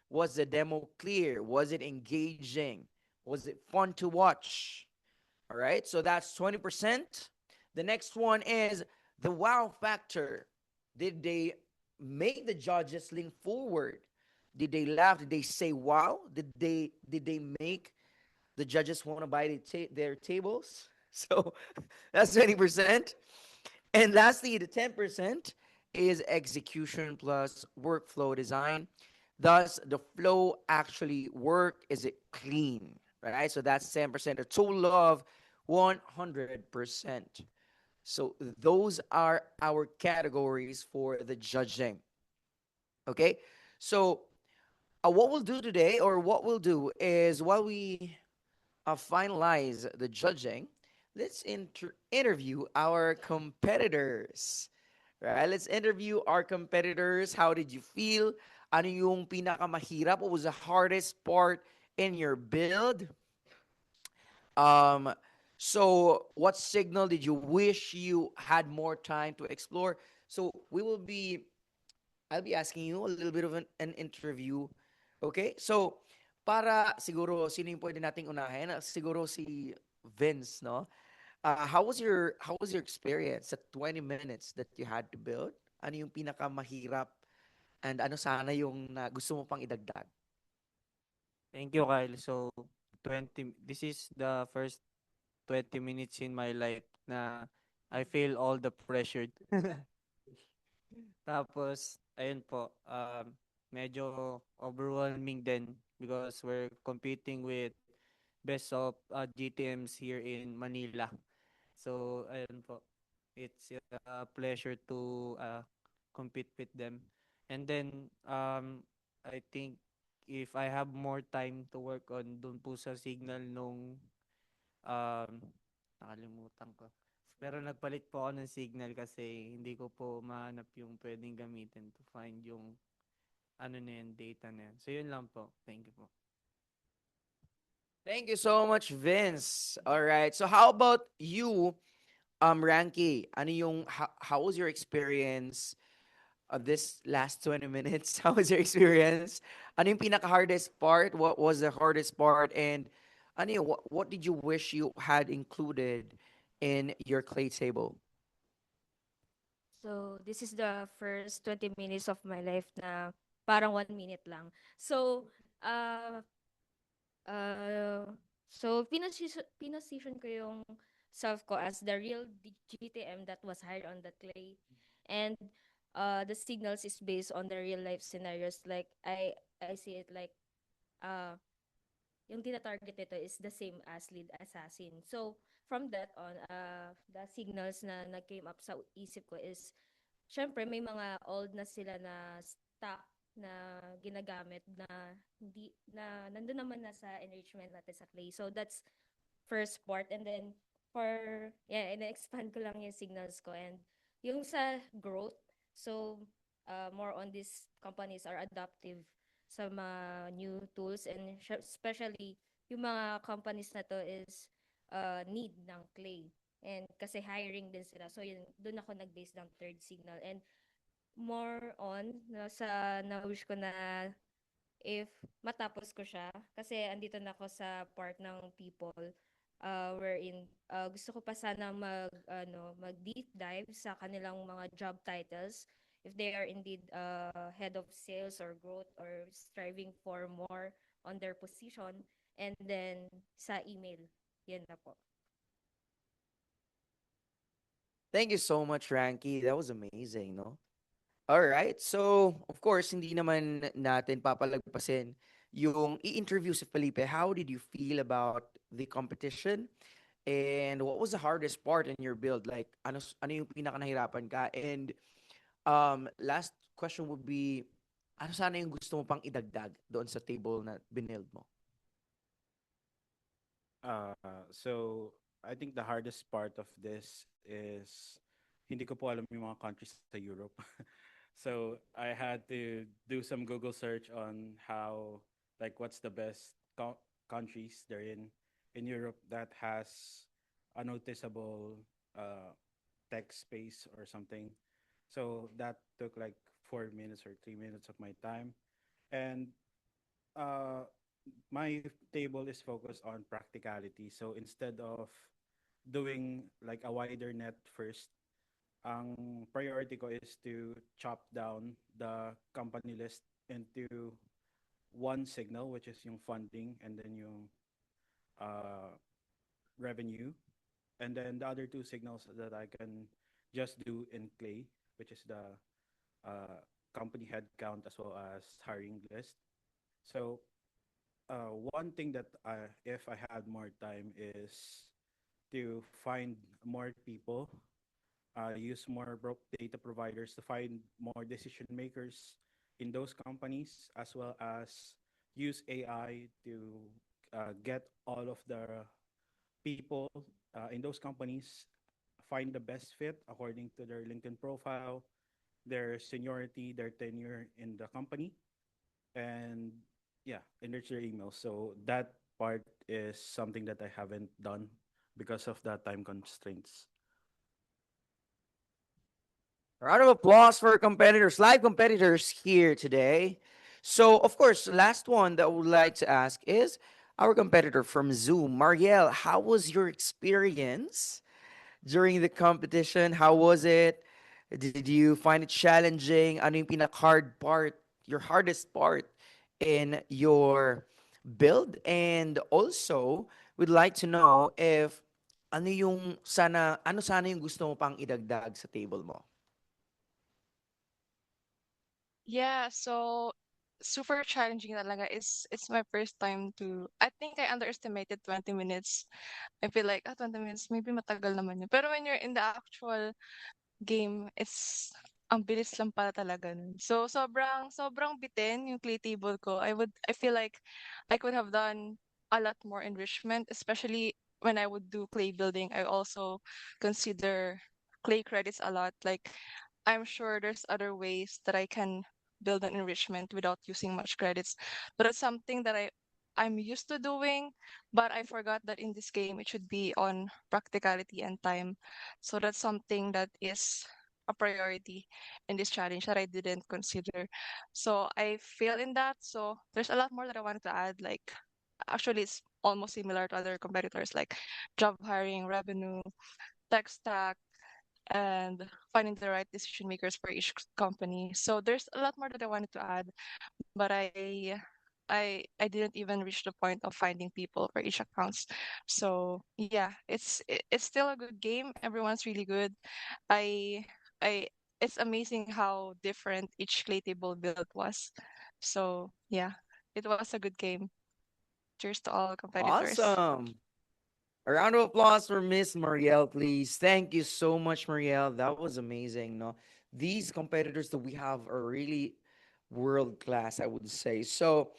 Was the demo clear? Was it engaging? Was it fun to watch? All right, so that's 20%. The next one is the wow factor. Did they make the judges lean forward? Did they laugh? Did they say wow? Did they make the judges want to buy their tables? So that's 20%. And lastly, the 10% is execution plus workflow design. Does the flow actually work? Is it clean? Right? So that's 10%, a total of 100%. So those are our categories for the judging. Okay? So what we'll do today, or what we'll do is while we finalize the judging, let's interview our competitors. Right? Let's interview our competitors. How did you feel? Ano yung pinakamahirap? What was the hardest part in your build? Um, so what signal did you wish you had more time to explore? So I'll be asking you a little bit of an interview. Okay? So, para siguro, sino yung pwede nating unahin? Siguro si Vince, no? How was your experience at 20 minutes that you had to build? Ano yung pinakamahirap? And ano sana yung gusto mo pang idagdag? Thank you, Kyle. So, this is the first 20 minutes in my life na I feel all the pressure. Tapos, ayun po, medyo overwhelming din because we're competing with best of GTMs here in Manila. So, ayun po, it's a pleasure to compete with them. And then, I think if I have more time to work on dun po sa signal nung um, nakalimutan ko. Pero nagpalit po ako ng signal kasi hindi ko po mahanap yung pwedeng gamitin to find yung ano na yun, data na yun. So yun lang po. Thank you po. Thank you so much, Vince. All right. So how about you, Ranky? Ano yung how was your experience of this last 20 minutes? How was your experience? Ano yung pinaka-hardest part? What was the hardest part? And ano yung, what did you wish you had included in your clay table? So this is the first 20 minutes of my life na parang 1 minute lang. So uh, uh, pinosition ko yung self ko as the real GTM that was hired on the clay. And the signals is based on the real life scenarios. Like I see it like uh, yung tina-target nito is the same as lead assassin. So from that on, the signals na nag-came up sa isip ko is syempre may mga old na sila na stock na ginagamit na hindi na nandun naman na sa enrichment natin sa clay. So that's first part. And then for, yeah, ina-expand ko lang yung signals ko. And yung sa growth, so more on these companies are adaptive sa mga new tools, and especially yung mga companies na to is need ng clay. And kasi hiring din sila. So yun, doon ako nag-base ng third signal. And more on sa na-wish ko na if matapos ko siya, kasi andito na ako sa part ng people, wherein gusto ko pa sana mag deep dive sa kanilang mga job titles, if they are indeed head of sales or growth or striving for more on their position, and then sa email, yan na po. Thank you so much, Ranky. That was amazing, no? All right. So, of course, hindi naman natin papalagpasin yung i-interview si Felipe. How did you feel about the competition? And what was the hardest part in your build? Like, ano yung pinaka nahirapan ka? And last question would be, ano sana yung gusto mo pang idagdag doon sa table na binild mo? So I think the hardest part of this is hindi ko po alam yung mga countries sa Europe. So I had to do some Google search on how, like, what's the best countries they're in Europe that has a noticeable tech space or something. So that took like 4 minutes or 3 minutes of my time. And uh, my table is focused on practicality. So instead of doing like a wider net first, ang priority ko is to chop down the company list into one signal, which is yung funding, and then yung uh, revenue, and then the other two signals that I can just do in Clay, which is the company headcount as well as hiring list. So one thing that if I had more time is to find more people, use more data providers to find more decision makers in those companies, as well as use AI to get all of the people in those companies, find the best fit according to their LinkedIn profile, their seniority, their tenure in the company, and yeah, enrich their emails. So that part is something that I haven't done because of the time constraints. Round of applause for competitors, live competitors here today. So, of course, last one that I would like to ask is our competitor from Zoom, Mariel. How was your experience during the competition? How was it? Did you find it challenging? Ano yung pinaka-hard part, your hardest part in your build? And also, we'd like to know if ano sana yung gusto mo pang idagdag sa table mo? Yeah, so super challenging talaga. It's my first time to, I think I underestimated 20 minutes. I feel like, 20 minutes, maybe matagal naman yun. Pero when you're in the actual game, it's ang bilis lang pala talaga nun. So sobrang bitin yung clay table ko. I feel like I could have done a lot more enrichment, especially when I would do clay building. I also consider clay credits a lot. Like, I'm sure there's other ways that I can build an enrichment without using much credits. But it's something that I'm used to doing, but I forgot that in this game it should be on practicality and time. So that's something that is a priority in this challenge that I didn't consider. So I fail in that. So there's a lot more that I wanted to add. Like, actually, it's almost similar to other competitors, like job hiring, revenue, tech stack, and finding the right decision makers for each company. So there's a lot more that I wanted to add, but I didn't even reach the point of finding people for each accounts. So yeah, it's still a good game. Everyone's really good. I I it's amazing how different each clay table build was. So yeah, it was a good game. Cheers to all competitors. Awesome. A round of applause for Miss Marielle, please. Thank you so much, Marielle. That was amazing. No, these competitors that we have are really world class, I would say. So,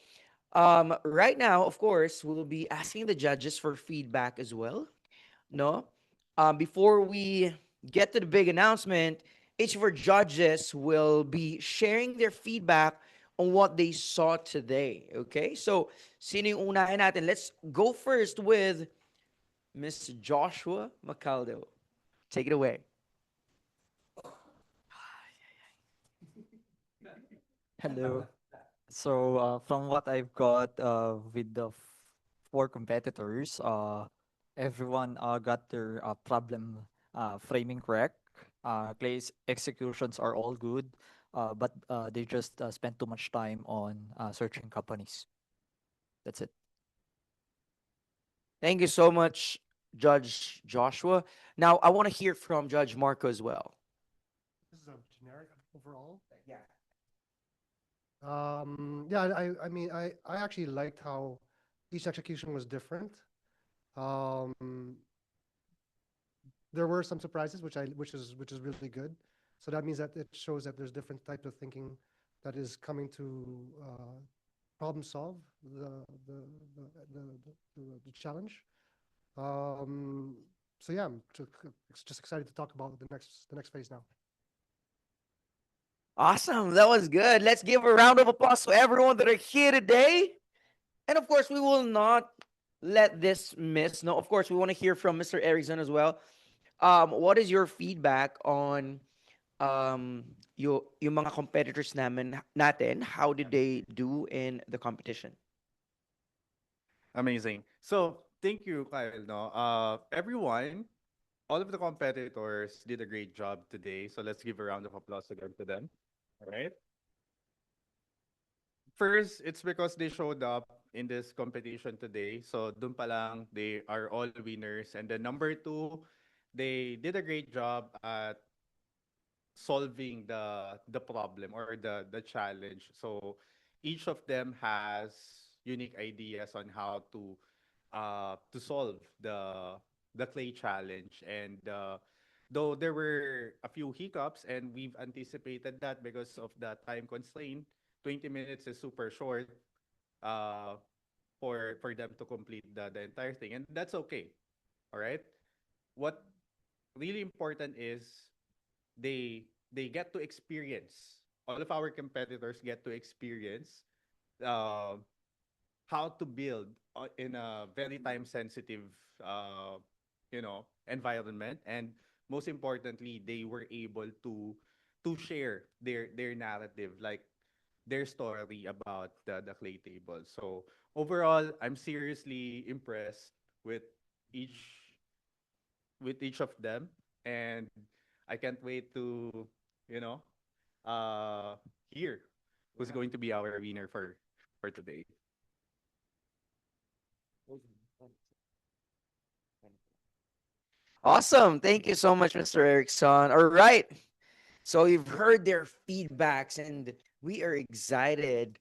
right now, of course, we'll be asking the judges for feedback as well. No, before we get to the big announcement, each of our judges will be sharing their feedback on what they saw today. Okay? So, sino yung unahin natin? Let's go first with Mr. Joshua Macaldo. Take it away. Hello. So from what I've got with the four competitors, everyone got their problem framing correct. Clay's executions are all good, but they just spent too much time on searching companies. That's it. Thank you so much, Judge Joshua. Now, I want to hear from Judge Marco as well. This is a generic overall. Yeah. Yeah, I mean, I actually liked how each execution was different. There were some surprises, which is really good. So that means that it shows that there's different types of thinking that is coming to problem solve the challenge. So yeah, I'm just excited to talk about the next phase now. Awesome. That was good. Let's give a round of applause to everyone that are here today. And of course, we will not let this miss. No, of course, we want to hear from Mr. Erickson as well. What is your feedback on yung mga competitors natin? How did they do in the competition? Amazing. So thank you, Kyle. No, everyone, all of the competitors did a great job today. So let's give a round of applause again to them. All right. First, it's because they showed up in this competition today. So dun pa lang, they are all winners. And then number two, they did a great job at solving the problem or the challenge. So each of them has unique ideas on how to solve the clay challenge. And though there were a few hiccups, and we've anticipated that because of the time constraint, 20 minutes is super short uh, for them to complete the entire thing, and that's okay. All right. What really important is they get to experience. All of our competitors get to experience uh, how to build in a very time sensitive environment, and most importantly they were able to share their narrative, like their story about the clay table. So overall, I'm seriously impressed with each each of them, and I can't wait to you know uh hear who's going to be our winner for today. Awesome. Thank you so much, Mr. Erickson. All right. So you've heard their feedbacks and we are excited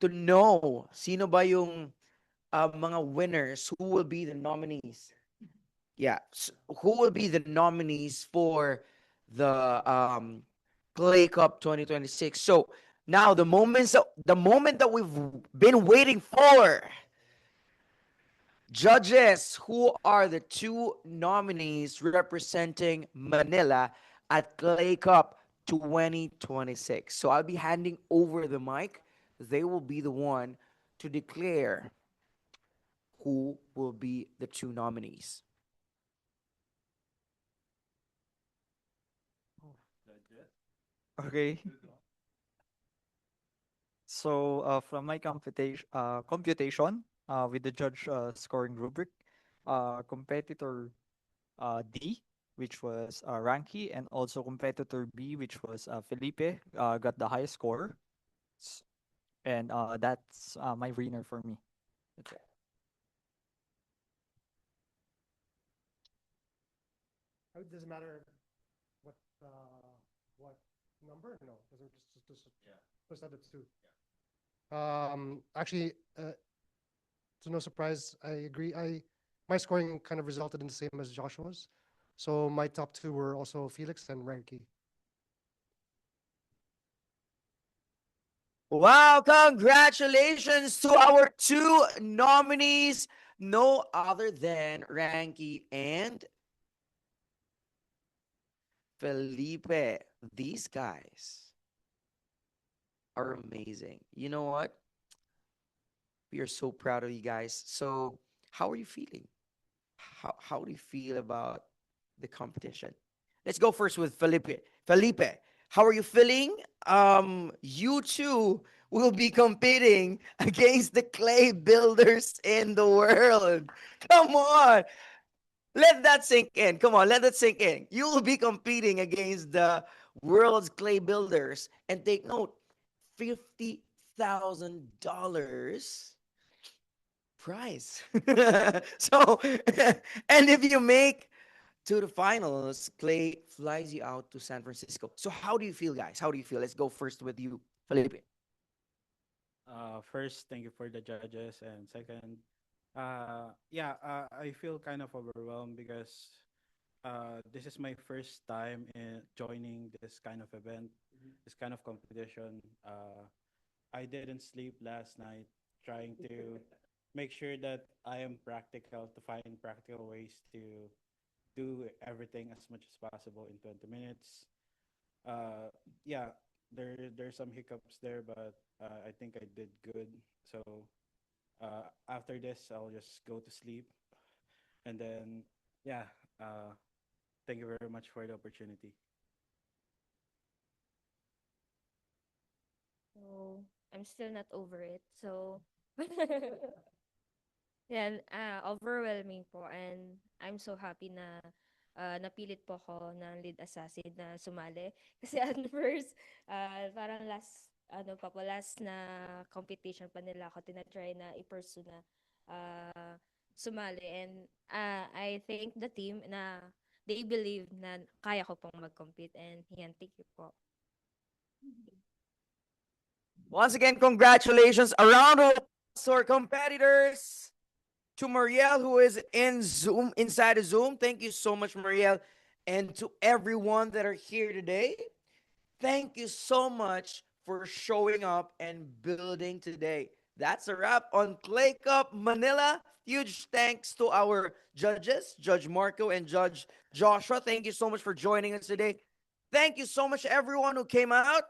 to know sino ba yung mga winners, who will be the nominees. Yeah, who will be the nominees for the Clay Cup 2026. So now the moment that we've been waiting for. Judges, who are the two nominees representing Manila at Clay Cup 2026? So I'll be handing over the mic. They will be the one to declare who will be the two nominees. Okay. So from my computation with the judge scoring rubric, competitor D, which was Ranky, and also competitor B, which was Felipe, got the highest score. And that's my winner for me. That's it. It doesn't matter what what number. No, doesn't just just add it to. Actually, to no surprise, I agree. My scoring kind of resulted in the same as Joshua's. So my top two were also Felix and Ranky. Wow, congratulations to our two nominees, no other than Ranky and Felipe, these guys are amazing. You know what? We are so proud of you guys. So, how are you feeling? How do you feel about the competition? Let's go first with Felipe. Felipe, how are you feeling? You too will be competing against the clay builders in the world. Come on, let that sink in. Come on, let that sink in. You will be competing against the world's clay builders, and take note, $50,000 prize. So, and if you make to the finals, Clay flies you out to San Francisco. So, how do you feel, guys? How do you feel? Let's go first with you, Felipe. First, thank you for the judges, and second, I feel kind of overwhelmed because this is my first time in joining this kind of event, this kind of competition. I didn't sleep last night trying to make sure that I am practical, to find practical ways to do everything as much as possible in 20 minutes. Uh, yeah, there's some hiccups there, but I think I did good. So after this, I'll just go to sleep, and then yeah. Thank you very much for the opportunity. So I'm still not over it. So yeah, overwhelming po, and I'm so happy na napilit po ako ng lead assassin na sumali. Kasi at first, parang last na competition pa nila ako tinatry na i-pursue na sumali. And I thank the team na they believe na kaya ko pong mag-compete. And yan, thank you po. Once again, congratulations. A round of applause to our competitors. To Mariel, who is in Zoom, inside of Zoom. Thank you so much, Mariel. And to everyone that are here today, thank you so much for showing up and building today. That's a wrap on Clay Cup Manila. Huge thanks to our judges, Judge Marco and Judge Joshua. Thank you so much for joining us today. Thank you so much, everyone who came out.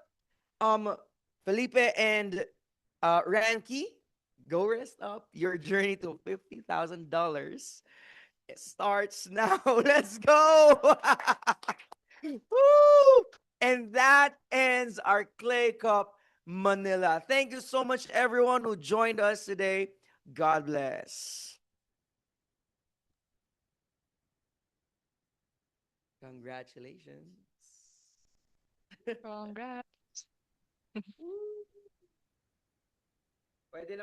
Um, Felipe and Ranky, go rest up. Your journey to $50,000 starts now. Let's go. Woo! And that ends our Clay Cup Manila. Thank you so much, everyone who joined us today. God bless. Congratulations. Congrats. Pwede